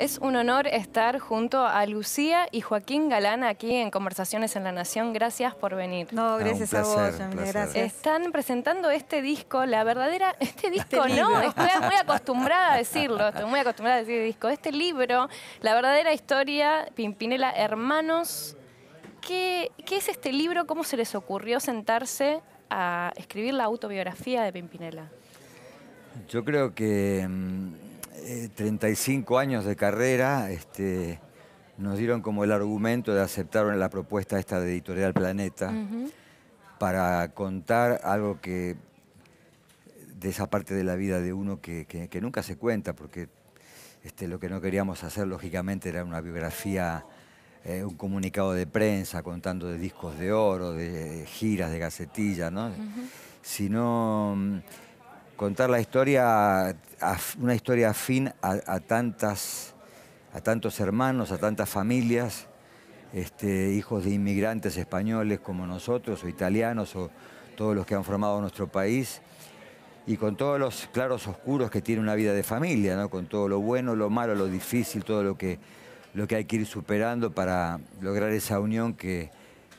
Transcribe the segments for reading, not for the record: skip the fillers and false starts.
Es un honor estar junto a Lucía y Joaquín Galán aquí en Conversaciones en La Nación. Gracias por venir. No, gracias a vos, Emilia, gracias. Están presentando este disco, la verdadera... Este disco no, estoy muy acostumbrada a decirlo, estoy muy acostumbrada a decir disco. Este libro, la verdadera historia, Pimpinela Hermanos. ¿Qué es este libro? ¿Cómo se les ocurrió sentarse a escribir la autobiografía de Pimpinela? Yo creo que 35 años de carrera nos dieron como el argumento de aceptar la propuesta esta de Editorial Planeta para contar algo que de esa parte de la vida de uno que nunca se cuenta, porque lo que no queríamos hacer lógicamente era una biografía, un comunicado de prensa contando de discos de oro, de giras, de gacetillas, ¿no? Sino contar la historia, una historia afín a tantos hermanos, a tantas familias, hijos de inmigrantes españoles como nosotros, o italianos, o todos los que han formado nuestro país, y con todos los claros oscuros que tiene una vida de familia, ¿no? Con todo lo bueno, lo malo, lo difícil, todo lo que hay que ir superando para lograr esa unión que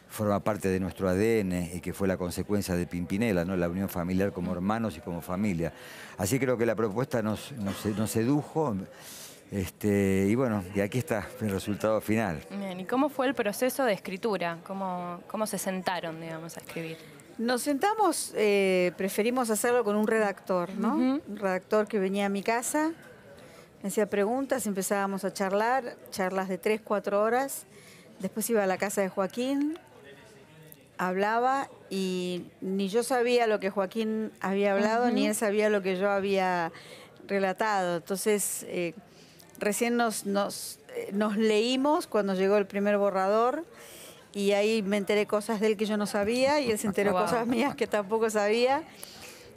forma parte de nuestro ADN y que fue la consecuencia de Pimpinela, ¿no? La unión familiar como hermanos y como familia. Así creo que la propuesta nos sedujo, y bueno, y aquí está el resultado final. Bien, ¿y cómo fue el proceso de escritura? ¿Cómo se sentaron, digamos, a escribir? Nos sentamos, preferimos hacerlo con un redactor, ¿no? Un redactor que venía a mi casa, me hacía preguntas, empezábamos a charlar, charlas de 3, 4 horas. Después iba a la casa de Joaquín, hablaba y ni yo sabía lo que Joaquín había hablado, ni él sabía lo que yo había relatado. Entonces, recién nos leímos cuando llegó el primer borrador y ahí me enteré cosas de él que yo no sabía y él se enteró cosas mías que tampoco sabía.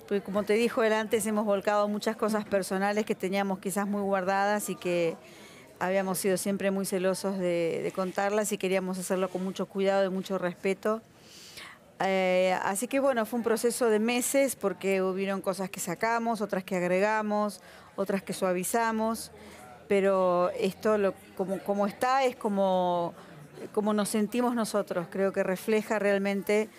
Porque como te dijo él antes, hemos volcado muchas cosas personales que teníamos quizás muy guardadas y que habíamos sido siempre muy celosos de contarlas y queríamos hacerlo con mucho cuidado y mucho respeto. Así que bueno, fue un proceso de meses porque hubieron cosas que sacamos, otras que agregamos, otras que suavizamos, pero esto como está es como nos sentimos nosotros. Creo que refleja realmente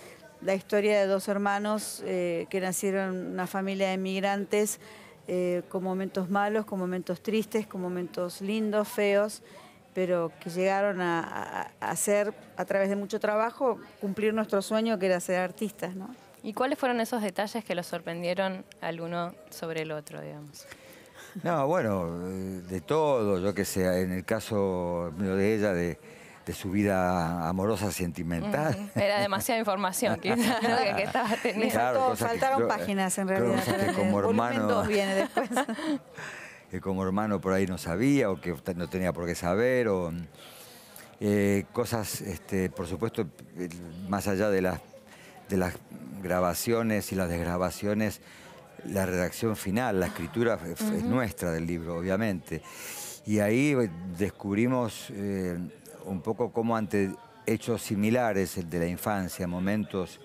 la historia de 2 hermanos que nacieron en una familia de inmigrantes, con momentos malos, con momentos tristes, con momentos lindos, feos, pero que llegaron a hacer, a través de mucho trabajo, cumplir nuestro sueño, que era ser artistas, ¿no? ¿Y cuáles fueron esos detalles que los sorprendieron al uno sobre el otro, digamos? No, bueno, de todo, yo que sé, en el caso mío de ella, de su vida amorosa sentimental. Era demasiada información, quizás, ¿no? que estaba teniendo. Claro, faltaron páginas, en realidad. Que como hermano, volumen 2 viene después. Que como hermano por ahí no sabía, o que no tenía por qué saber, o cosas, por supuesto, más allá de las grabaciones y las desgrabaciones, la redacción final, la escritura es nuestra del libro, obviamente. Y ahí descubrimos un poco cómo ante hechos similares, el de la infancia, momentos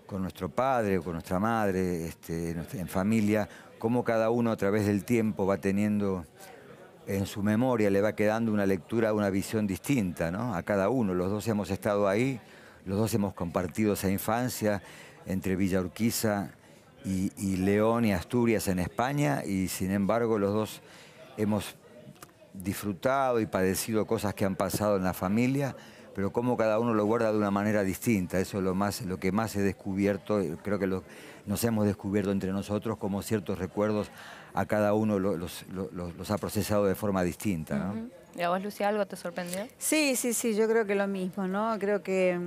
con nuestro padre o con nuestra madre, en familia, cómo cada uno a través del tiempo va teniendo en su memoria, le va quedando una lectura, una visión distinta, ¿no? A cada uno. Los dos hemos estado ahí, los dos hemos compartido esa infancia entre Villa Urquiza y León y Asturias en España, y sin embargo los dos hemos disfrutado y padecido cosas que han pasado en la familia, pero cómo cada uno lo guarda de una manera distinta. Eso es lo que más he descubierto, creo que nos hemos descubierto entre nosotros, como ciertos recuerdos a cada uno los ha procesado de forma distinta, ¿no? ¿Y a vos, Lucía, algo te sorprendió? Sí, yo creo que lo mismo, ¿no? Creo que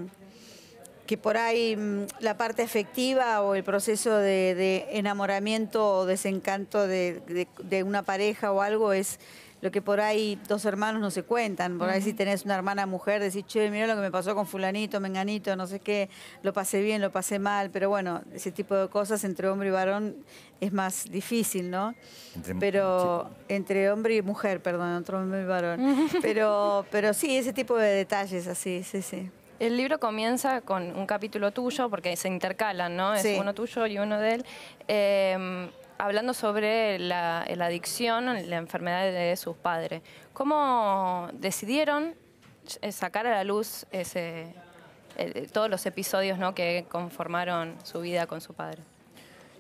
por ahí la parte afectiva o el proceso de enamoramiento o desencanto de una pareja o algo es lo que por ahí 2 hermanos no se cuentan. Por ahí si tenés una hermana mujer, decís, che, mirá lo que me pasó con fulanito, menganito, no sé qué, lo pasé bien, lo pasé mal, pero bueno, ese tipo de cosas entre hombre y varón es más difícil, ¿no? Entre hombre y mujer, perdón, entre hombre y varón. Pero sí, ese tipo de detalles así, sí. El libro comienza con un capítulo tuyo, porque se intercalan, ¿no? Es uno tuyo y uno de él. hablando sobre la adicción, la enfermedad de sus padres. ¿Cómo decidieron sacar a la luz todos los episodios, ¿no?, que conformaron su vida con su padre?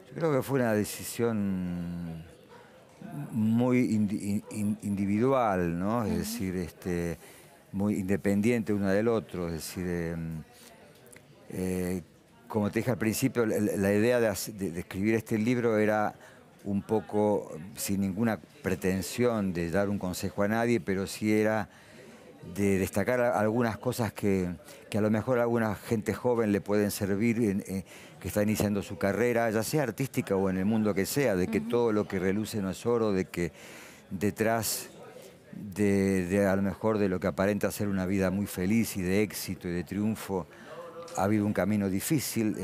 Yo creo que fue una decisión muy individual, ¿no? Es decir, muy independiente uno del otro. Es decir, como te dije al principio, la idea de escribir este libro era un poco sin ninguna pretensión de dar un consejo a nadie, pero sí era de destacar algunas cosas que a lo mejor a alguna gente joven le pueden servir, que está iniciando su carrera, ya sea artística o en el mundo que sea, de que todo lo que reluce no es oro, de que detrás de a lo mejor de lo que aparenta ser una vida muy feliz y de éxito y de triunfo, ha habido un camino difícil.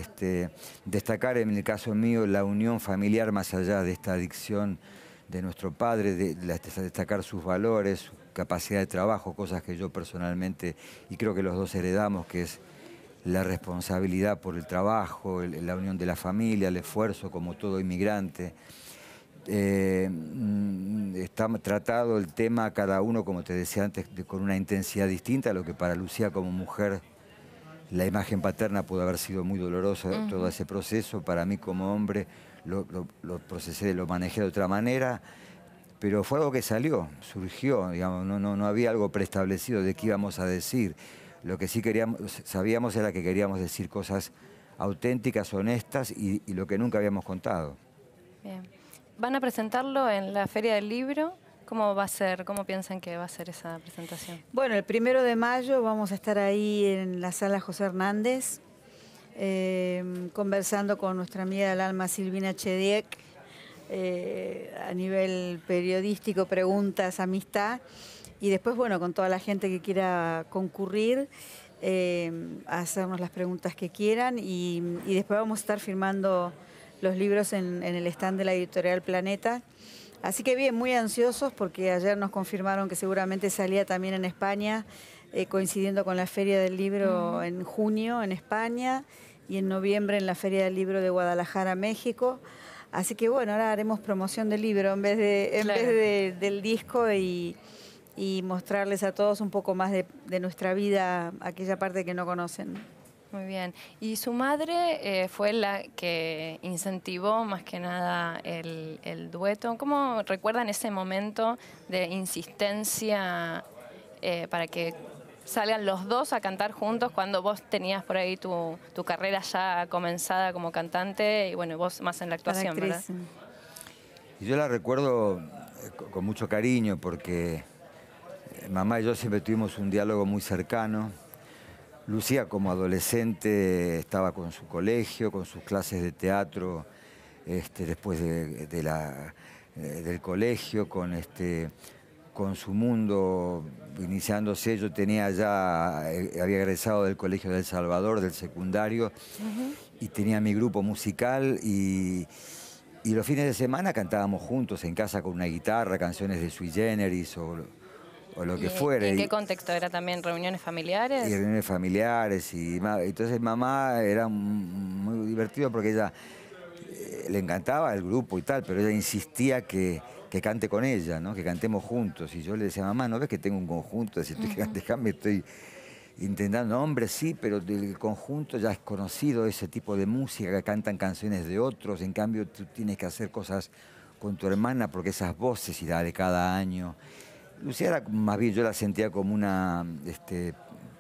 Destacar en el caso mío la unión familiar más allá de esta adicción de nuestro padre, destacar sus valores, su capacidad de trabajo, cosas que yo personalmente, y creo que los dos heredamos, que es la responsabilidad por el trabajo, la unión de la familia, el esfuerzo como todo inmigrante. Está tratado el tema cada uno, como te decía antes, con una intensidad distinta, lo que para Lucía como mujer, la imagen paterna pudo haber sido muy dolorosa, todo ese proceso. Para mí como hombre lo procesé, lo manejé de otra manera, pero fue algo que salió, surgió, digamos, no había algo preestablecido de qué íbamos a decir. Lo que sí sabíamos era que queríamos decir cosas auténticas, honestas y lo que nunca habíamos contado. Bien. ¿Van a presentarlo en la Feria del Libro? ¿Cómo va a ser? ¿Cómo piensan que va a ser esa presentación? Bueno, el 1 de mayo vamos a estar ahí en la Sala José Hernández, conversando con nuestra amiga del alma Silvina Chediek, a nivel periodístico, preguntas, amistad, y después, bueno, con toda la gente que quiera concurrir, a hacernos las preguntas que quieran, y después vamos a estar firmando los libros en el stand de la editorial Planeta. Así que bien, muy ansiosos porque ayer nos confirmaron que seguramente salía también en España, coincidiendo con la Feria del Libro en junio en España y en noviembre en la Feria del Libro de Guadalajara, México. Así que bueno, ahora haremos promoción del libro en vez del disco y mostrarles a todos un poco más de nuestra vida, aquella parte que no conocen. Muy bien. ¿Y su madre fue la que incentivó más que nada el dueto? ¿Cómo recuerdan ese momento de insistencia para que salgan los dos a cantar juntos cuando vos tenías por ahí tu carrera ya comenzada como cantante y bueno, vos más en la actuación, ¿verdad? Y yo la recuerdo con mucho cariño porque mamá y yo siempre tuvimos un diálogo muy cercano. Lucía como adolescente estaba con su colegio, con sus clases de teatro, después del colegio, con su mundo iniciándose. Yo había egresado del Colegio de El Salvador, del secundario, y tenía mi grupo musical y los fines de semana cantábamos juntos en casa con una guitarra, canciones de Sui Generis o lo que fuera. ¿Y en qué contexto? ¿Era también reuniones familiares? Y reuniones familiares. Entonces mamá era muy divertido porque ella le encantaba el grupo y tal, pero ella insistía que cante con ella, ¿no? Que cantemos juntos. Y yo le decía, mamá, ¿no ves que tengo un conjunto? Déjame, estoy intentando. Hombre, sí, pero el conjunto ya es conocido, ese tipo de música, que cantan canciones de otros. En cambio, tú tienes que hacer cosas con tu hermana porque esas voces y dale cada año. Lucía era más bien, yo la sentía como una,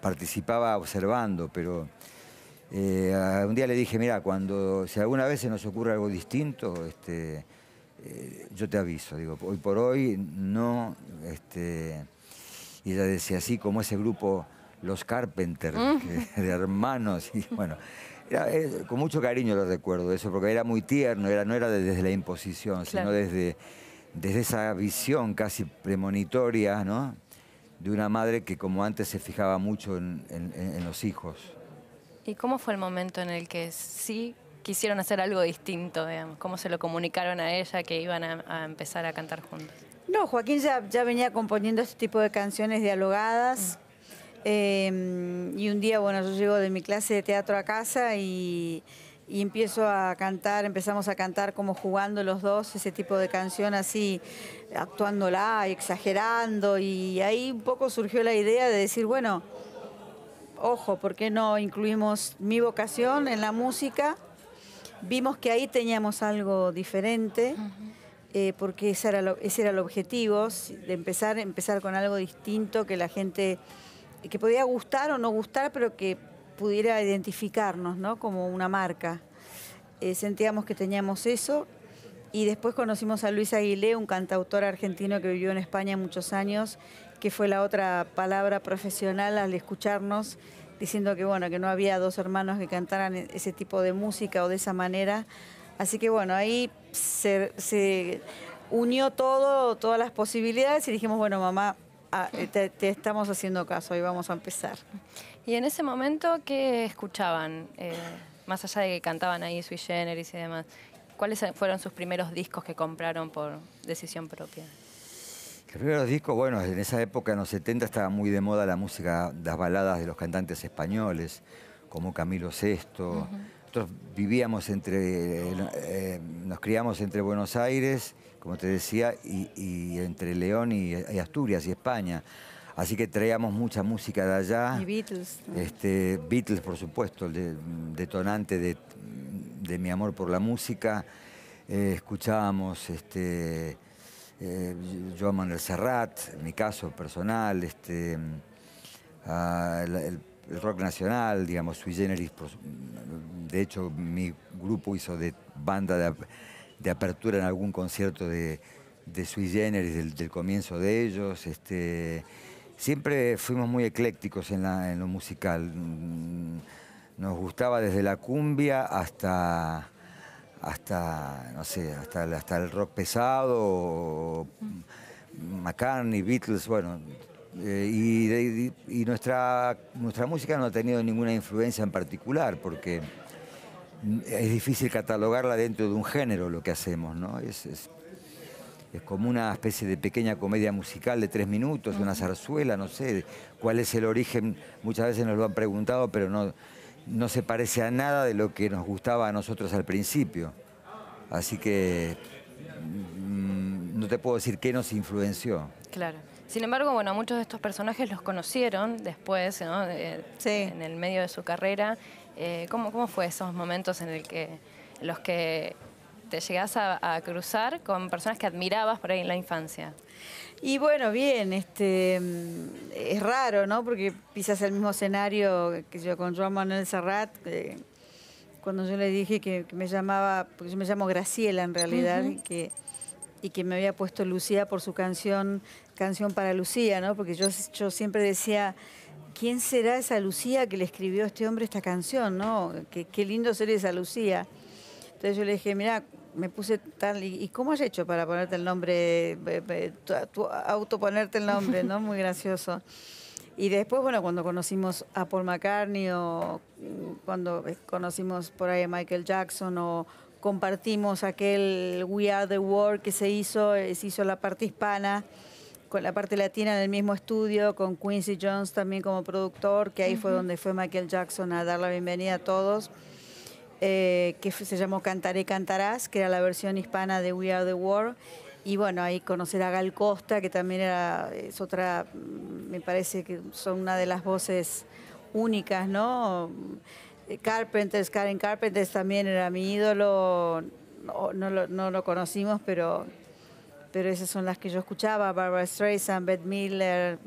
participaba observando, pero un día le dije, mira, si alguna vez se nos ocurre algo distinto, yo te aviso, digo, hoy por hoy no, y ella decía así como ese grupo, los Carpenters, de hermanos, y bueno, con mucho cariño lo recuerdo eso, porque era muy tierno, no era desde la imposición, sino desde esa visión casi premonitoria, ¿no?, de una madre que como antes se fijaba mucho en los hijos. ¿Y cómo fue el momento en el que sí quisieron hacer algo distinto, digamos? ¿Cómo se lo comunicaron a ella que iban a empezar a cantar juntos? No, Joaquín ya venía componiendo este tipo de canciones dialogadas. Y un día, bueno, yo llego de mi clase de teatro a casa y y empiezo a cantar, empezamos a cantar como jugando los dos, ese tipo de canción así, actuándola, exagerando, y ahí un poco surgió la idea de decir, bueno, ojo, ¿por qué no incluimos mi vocación en la música? Vimos que ahí teníamos algo diferente, porque ese era el objetivo, de empezar con algo distinto, que la gente, que podía gustar o no gustar, pero que pudiera identificarnos, ¿no? Como una marca. Sentíamos que teníamos eso, y después conocimos a Luis Aguilé, un cantautor argentino que vivió en España muchos años, que fue la otra palabra profesional al escucharnos, diciendo que bueno, que no había dos hermanos que cantaran ese tipo de música o de esa manera. Así que bueno, ahí se unió todo, todas las posibilidades, y dijimos, bueno, mamá, te estamos haciendo caso, ahí vamos a empezar. Y en ese momento, ¿qué escuchaban? Más allá de que cantaban ahí Sui Generis y demás, ¿cuáles fueron sus primeros discos que compraron por decisión propia? Los primeros discos, bueno, en esa época, en los 70, estaba muy de moda la música, las baladas de los cantantes españoles, como Camilo Sesto. Nosotros vivíamos nos criamos entre Buenos Aires, como te decía, y entre León y Asturias y España. Así que traíamos mucha música de allá. Y Beatles. Beatles, por supuesto, el detonante de mi amor por la música. Escuchábamos Joan Manuel Serrat, en mi caso personal, el rock nacional, digamos, Sui Generis. De hecho, mi grupo hizo de banda de apertura en algún concierto de Sui Generis, del comienzo de ellos. Siempre fuimos muy eclécticos en lo musical. Nos gustaba desde la cumbia hasta no sé, hasta el rock pesado, McCartney, Beatles, bueno. Y nuestra música no ha tenido ninguna influencia en particular, porque es difícil catalogarla dentro de un género lo que hacemos, ¿no? Es como una especie de pequeña comedia musical de 3 minutos, una zarzuela, no sé cuál es el origen, muchas veces nos lo han preguntado, pero no se parece a nada de lo que nos gustaba a nosotros al principio. Así que no te puedo decir qué nos influenció. Claro. Sin embargo, bueno, muchos de estos personajes los conocieron después, ¿no? Sí. En el medio de su carrera. ¿Cómo fue esos momentos en los que te llegás a cruzar con personas que admirabas por ahí en la infancia? Y bueno, bien, es raro, ¿no? Porque pisas el mismo escenario que yo con Joan Manuel Serrat, cuando yo le dije que me llamaba, porque yo me llamo Graciela en realidad, y que me había puesto Lucía por su Canción para Lucía, ¿no? Porque yo siempre decía, ¿quién será esa Lucía que le escribió a este hombre esta canción, ¿no? Qué lindo ser esa Lucía. Entonces yo le dije, mira, me puse tal, ¿y cómo has hecho para ponerte el nombre, autoponerte el nombre, ¿no? Muy gracioso. Y después, bueno, cuando conocimos a Paul McCartney, o cuando conocimos por ahí a Michael Jackson, o compartimos aquel We Are the World que se hizo la parte hispana con la parte latina en el mismo estudio, con Quincy Jones también como productor, que ahí fue donde fue Michael Jackson a dar la bienvenida a todos. Se llamó Cantaré, Cantarás, que era la versión hispana de We Are the World. Y bueno, ahí conocer a Gal Costa, que también es otra, me parece que son una de las voces únicas, ¿no? Karen Carpenters también era mi ídolo, no lo conocimos, pero esas son las que yo escuchaba, Barbra Streisand, Bette Midler,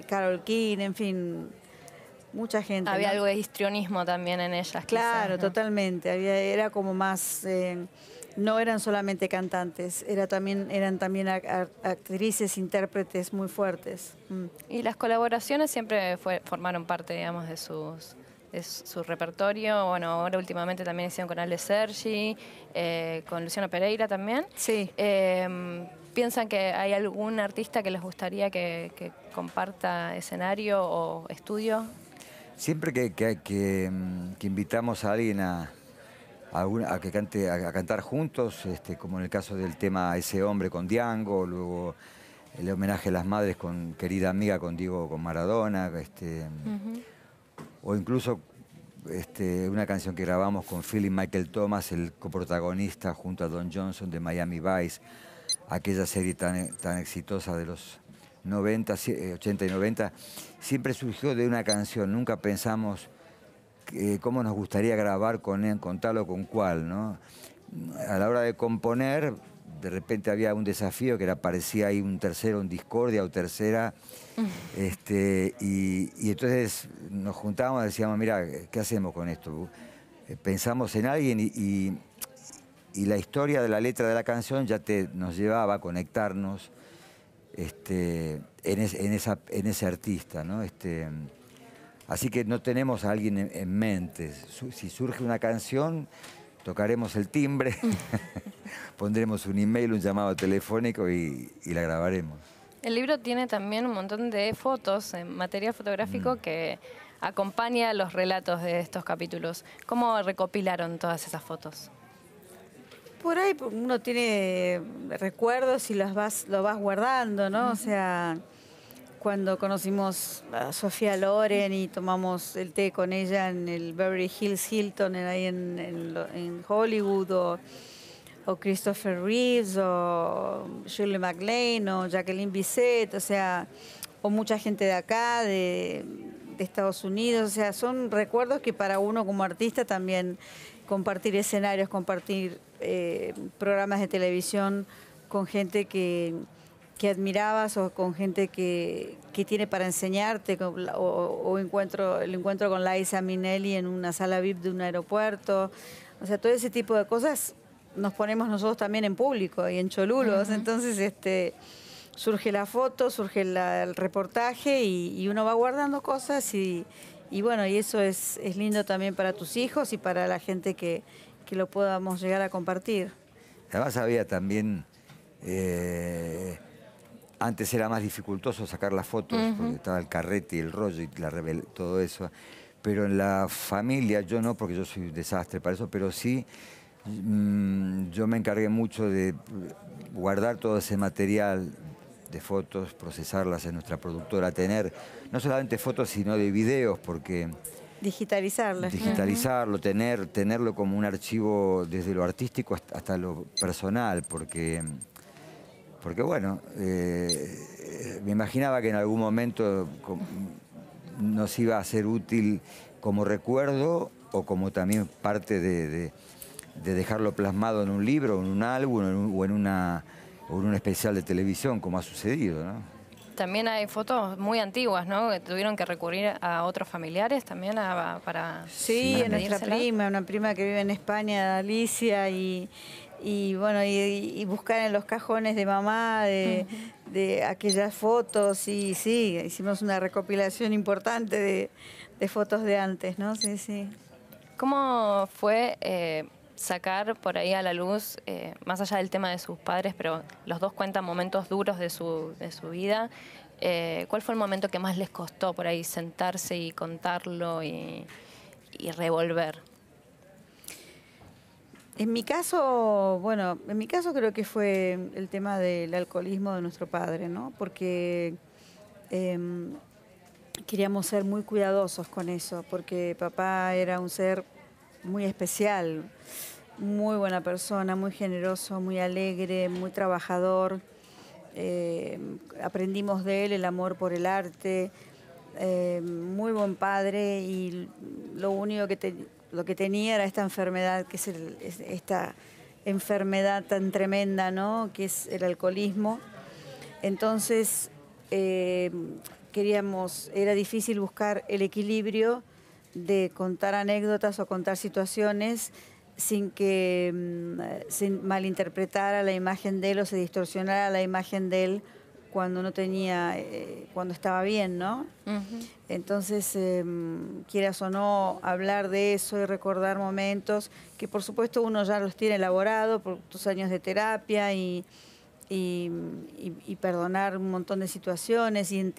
Carole King, en fin, mucha gente. Había ¿no? algo de histrionismo también en ellas. Claro, quizás, ¿no? Totalmente. Era como más, no eran solamente cantantes, eran también actrices, intérpretes muy fuertes. Y las colaboraciones siempre formaron parte, digamos, de su repertorio. Bueno, ahora últimamente también hicieron con Ale Sergi, con Luciano Pereira también. Sí. ¿Piensan que hay algún artista que les gustaría que comparta escenario o estudio? Siempre que invitamos a alguien a cantar juntos, como en el caso del tema Ese Hombre con Diango, luego el homenaje a las madres con Querida Amiga con Diego con Maradona, o incluso una canción que grabamos con Phil y Michael Thomas, el coprotagonista junto a Don Johnson de Miami Vice, aquella serie tan exitosa de los 90, 80 y 90, siempre surgió de una canción. Nunca pensamos cómo nos gustaría grabar con tal o con cual, ¿no? A la hora de componer, de repente había un desafío que parecía ahí un tercero, un discordia o tercera, y entonces nos juntábamos y decíamos, mira, ¿qué hacemos con esto? Pensamos en alguien y la historia de la letra de la canción ya nos llevaba a conectarnos en ese artista, ¿no? Así que no tenemos a alguien en mente. Si surge una canción, tocaremos el timbre, pondremos un email, un llamado telefónico y la grabaremos. El libro tiene también un montón de fotos, material fotográfico que acompaña los relatos de estos capítulos. ¿Cómo recopilaron todas esas fotos? Por ahí uno tiene recuerdos y lo vas guardando, ¿no? O sea, cuando conocimos a Sofía Loren y tomamos el té con ella en el Beverly Hills Hilton, ahí en Hollywood, o Christopher Reeves, o Shirley MacLaine, o Jacqueline Bisset, o sea, o mucha gente de acá, de Estados Unidos, o sea, son recuerdos que para uno como artista también compartir escenarios, compartir programas de televisión con gente que admirabas o con gente que tiene para enseñarte, o el encuentro con Liza Minnelli en una sala VIP de un aeropuerto, o sea, todo ese tipo de cosas nos ponemos nosotros también en público y en Cholulos, entonces surge la foto, surge el reportaje y uno va guardando cosas y bueno, y eso es lindo también para tus hijos y para la gente que lo podamos llegar a compartir. Además había también, antes era más dificultoso sacar las fotos, porque estaba el carrete y el rollo y todo eso, pero en la familia, yo no, porque yo soy un desastre para eso, pero sí, yo me encargué mucho de guardar todo ese material de fotos, procesarlas en nuestra productora, tener no solamente fotos, sino de videos, porque digitalizarlo, tenerlo como un archivo desde lo artístico hasta lo personal, porque bueno, me imaginaba que en algún momento nos iba a ser útil como recuerdo o como también parte de dejarlo plasmado en un libro, en un álbum o en un especial de televisión, como ha sucedido, ¿no? También hay fotos muy antiguas, ¿no? Que tuvieron que recurrir a otros familiares también para... Sí, a nuestra prima, una prima que vive en España, Alicia, y bueno, y buscar en los cajones de mamá de aquellas fotos, y sí, hicimos una recopilación importante de fotos de antes, ¿no? Sí, sí. ¿Cómo fue sacar por ahí a la luz, más allá del tema de sus padres, pero los dos cuentan momentos duros de su vida? ¿Cuál fue el momento que más les costó por ahí sentarse y contarlo y revolver? En mi caso, bueno, creo que fue el tema del alcoholismo de nuestro padre, ¿no? Porque queríamos ser muy cuidadosos con eso, porque papá era un ser muy especial, muy buena persona, muy generoso, muy alegre, muy trabajador. Aprendimos de él el amor por el arte, muy buen padre, y lo único lo que tenía era esta enfermedad, que es esta enfermedad tan tremenda, ¿no? Que es el alcoholismo. Entonces era difícil buscar el equilibrio de contar anécdotas o contar situaciones sin malinterpretara la imagen de él o se distorsionara la imagen de él cuando cuando estaba bien, ¿no? Entonces, quieras o no, hablar de eso y recordar momentos que por supuesto uno ya los tiene elaborado por tus años de terapia y perdonar un montón de situaciones y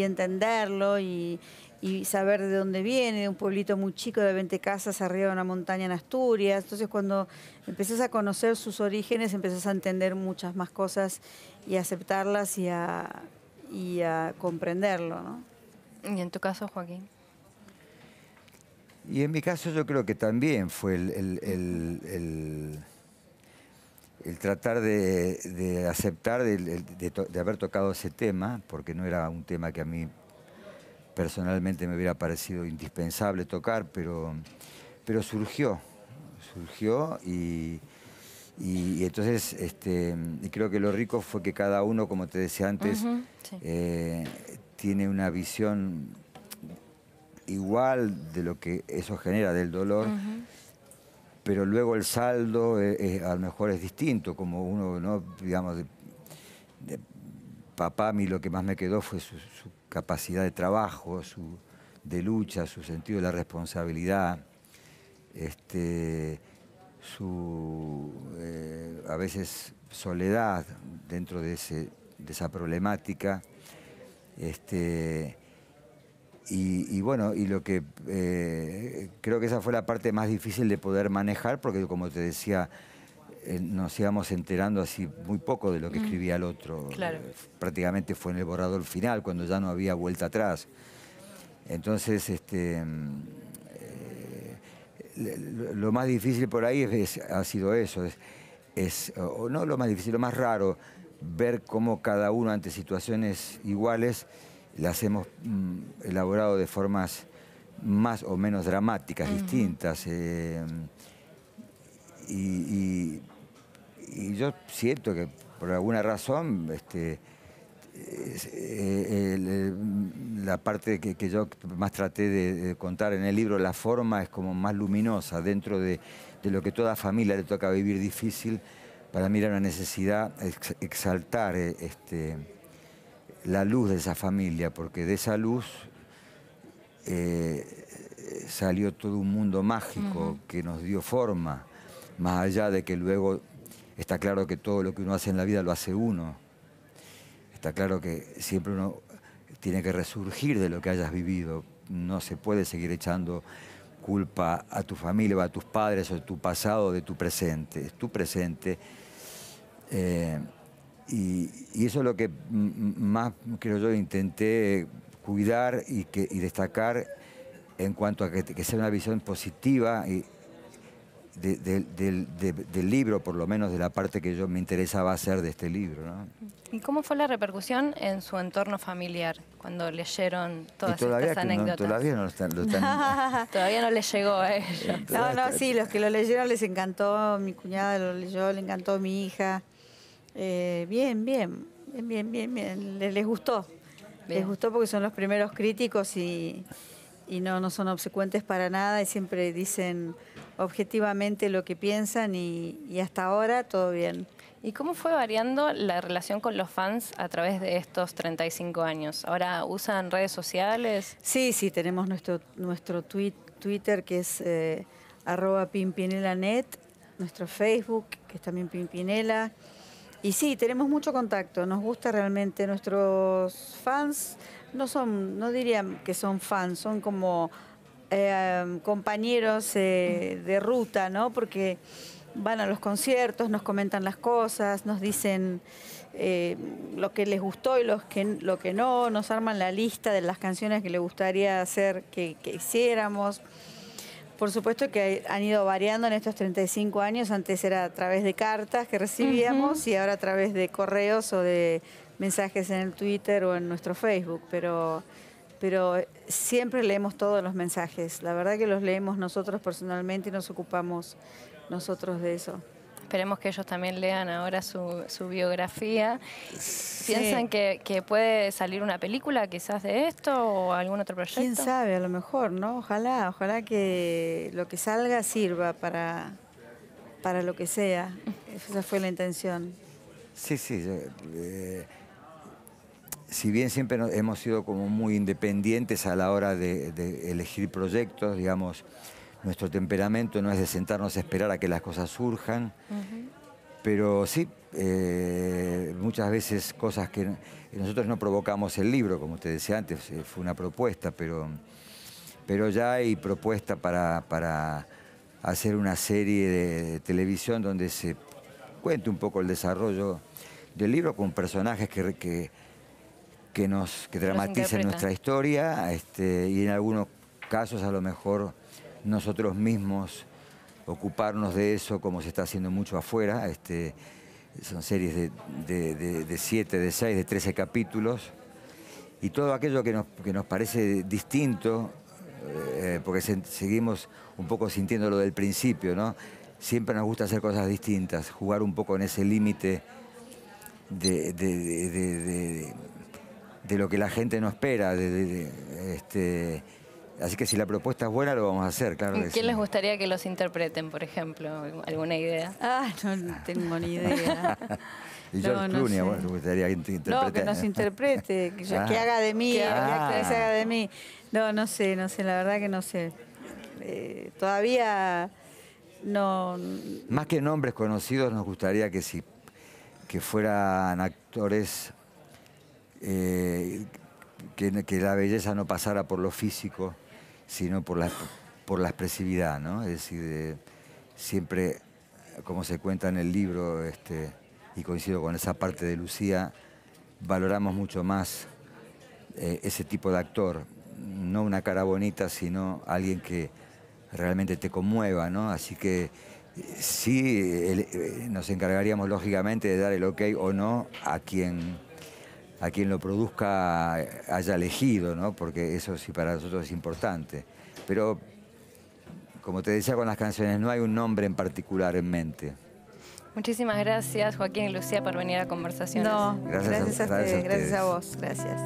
entenderlo y saber de dónde viene, de un pueblito muy chico de 20 casas arriba de una montaña en Asturias. Entonces, cuando empezás a conocer sus orígenes, empezás a entender muchas más cosas y a aceptarlas y a comprenderlo, ¿no? ¿Y en tu caso, Joaquín? Y en mi caso yo creo que también fue el tratar de aceptar de haber tocado ese tema, porque no era un tema que a mí personalmente me hubiera parecido indispensable tocar, pero surgió y entonces y creo que lo rico fue que cada uno, como te decía antes, sí. Tiene una visión igual de lo que eso genera del dolor, pero luego el saldo a lo mejor es distinto, como uno, ¿no? Digamos, de papá, a mí lo que más me quedó fue su capacidad de trabajo, de lucha, su sentido de la responsabilidad, su a veces soledad dentro de esa problemática. Y bueno, y lo que creo que esa fue la parte más difícil de poder manejar, porque como te decía, nos íbamos enterando así muy poco de lo que escribía el otro. Claro. Prácticamente fue en el borrador final, cuando ya no había vuelta atrás. Entonces, lo más difícil por ahí ha sido eso, o no lo más difícil, lo más raro, ver cómo cada uno ante situaciones iguales las hemos elaborado de formas más o menos dramáticas, distintas. Y yo siento que por alguna razón la parte que yo más traté de contar en el libro, la forma es como más luminosa dentro de lo que toda familia le toca vivir difícil. Para mí era una necesidad exaltar la luz de esa familia, porque de esa luz salió todo un mundo mágico que nos dio forma, más allá de que luego está claro que todo lo que uno hace en la vida lo hace uno. Está claro que siempre uno tiene que resurgir de lo que hayas vivido. No se puede seguir echando culpa a tu familia o a tus padres o de tu pasado o de tu presente. Es tu presente. Y eso es lo que más, creo yo, intenté cuidar y destacar en cuanto a que sea una visión positiva del libro, por lo menos de la parte que yo me interesaba hacer de este libro, ¿no? ¿Y cómo fue la repercusión en su entorno familiar cuando leyeron todas estas anécdotas? Todavía no lo están... Todavía no les llegó a ellos. No, sí, los que lo leyeron les encantó, mi cuñada lo leyó, le encantó mi hija. Bien. Les gustó. Bien. Les gustó porque son los primeros críticos y no son obsecuentes para nada y siempre dicen objetivamente lo que piensan y hasta ahora todo bien. ¿Y cómo fue variando la relación con los fans a través de estos 35 años? ¿Ahora usan redes sociales? Sí, tenemos nuestro Twitter que es @pimpinelanet, nuestro Facebook que es también Pimpinela. Y sí, tenemos mucho contacto, nos gusta realmente. Nuestros fans no diría que son fans, son como compañeros de ruta, ¿no? Porque van a los conciertos, nos comentan las cosas, nos dicen lo que les gustó y lo que no, nos arman la lista de las canciones que les gustaría hacer que hiciéramos. Por supuesto que han ido variando en estos 35 años. Antes era a través de cartas que recibíamos y ahora a través de correos o de mensajes en el Twitter o en nuestro Facebook. Pero siempre leemos todos los mensajes. La verdad que los leemos nosotros personalmente y nos ocupamos nosotros de eso. Esperemos que ellos también lean ahora su biografía. ¿Piensan que puede salir una película quizás de esto o algún otro proyecto? ¿Quién sabe? A lo mejor, ¿no? Ojalá que lo que salga sirva para lo que sea. Esa fue la intención. Sí. Si bien siempre hemos sido como muy independientes a la hora de elegir proyectos, digamos, nuestro temperamento no es de sentarnos a esperar a que las cosas surjan, pero sí, muchas veces cosas que nosotros no provocamos el libro, como te decía antes, fue una propuesta, pero ya hay propuesta para hacer una serie de televisión donde se cuente un poco el desarrollo del libro con personajes que dramaticen nuestra historia, y en algunos casos a lo mejor nosotros mismos ocuparnos de eso, como se está haciendo mucho afuera. Son series de 7, de 6, de 13 capítulos. Y todo aquello que nos parece distinto, porque seguimos un poco sintiéndolo del principio, ¿no? Siempre nos gusta hacer cosas distintas, jugar un poco en ese límite de lo que la gente no espera. Así que si la propuesta es buena, lo vamos a hacer, claro. ¿Quién les gustaría que los interpreten, por ejemplo? ¿Alguna idea? Ah, no tengo ni idea. Y George Clooney, bueno, me gustaría que interprete. No, que nos interprete, que haga de mí, que haga de mí. No sé, la verdad que no sé. Todavía no... Más que nombres conocidos, nos gustaría que fueran actores, que la belleza no pasara por lo físico, sino por la expresividad, ¿no? Es decir, siempre, como se cuenta en el libro, y coincido con esa parte de Lucía, valoramos mucho más ese tipo de actor, no una cara bonita, sino alguien que realmente te conmueva, ¿no? Así que sí, nos encargaríamos lógicamente de dar el ok o no a quien lo produzca haya elegido, ¿no? Porque eso sí para nosotros es importante. Pero, como te decía con las canciones, no hay un nombre en particular en mente. Muchísimas gracias, Joaquín y Lucía, por venir a Conversaciones. No, gracias a vos, gracias.